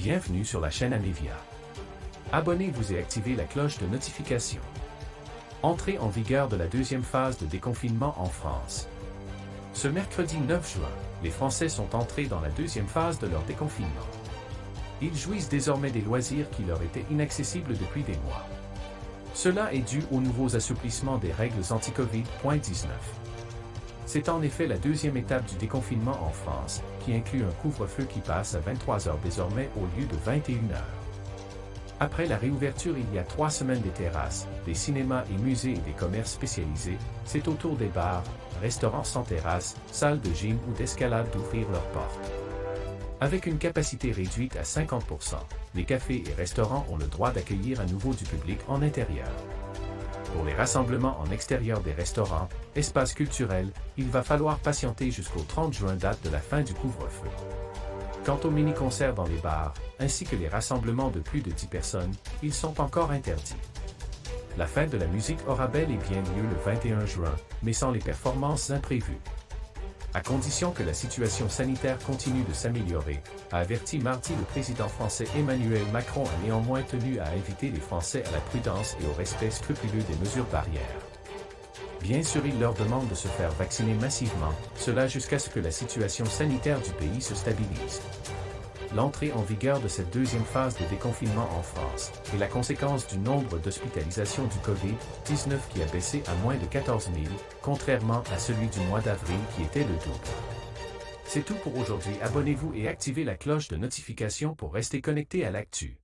Bienvenue sur la chaîne Amévia. Abonnez-vous et activez la cloche de notification. Entrée en vigueur de la deuxième phase de déconfinement en France. Ce mercredi 9 juin, les Français sont entrés dans la deuxième phase de leur déconfinement. Ils jouissent désormais des loisirs qui leur étaient inaccessibles depuis des mois. Cela est dû aux nouveaux assouplissements des règles anti-Covid-19. C'est en effet la deuxième étape du déconfinement en France, qui inclut un couvre-feu qui passe à 23 h désormais au lieu de 21 h. Après la réouverture il y a 3 semaines des terrasses, des cinémas et musées et des commerces spécialisés, c'est au tour des bars, restaurants sans terrasse, salles de gym ou d'escalade d'ouvrir leurs portes. Avec une capacité réduite à 50%, les cafés et restaurants ont le droit d'accueillir à nouveau du public en intérieur. Pour les rassemblements en extérieur des restaurants, espaces culturels, il va falloir patienter jusqu'au 30 juin, date de la fin du couvre-feu. Quant aux mini-concerts dans les bars, ainsi que les rassemblements de plus de 10 personnes, ils sont encore interdits. La fête de la musique aura bel et bien lieu le 21 juin, mais sans les performances imprévues. À condition que la situation sanitaire continue de s'améliorer, a averti mardi le président français Emmanuel Macron, a néanmoins tenu à inviter les Français à la prudence et au respect scrupuleux des mesures barrières. Bien sûr, il leur demande de se faire vacciner massivement, cela jusqu'à ce que la situation sanitaire du pays se stabilise. L'entrée en vigueur de cette deuxième phase de déconfinement en France est la conséquence du nombre d'hospitalisations du Covid-19 qui a baissé à moins de 14 000, contrairement à celui du mois d'avril qui était le double. C'est tout pour aujourd'hui. Abonnez-vous et activez la cloche de notification pour rester connecté à l'actu.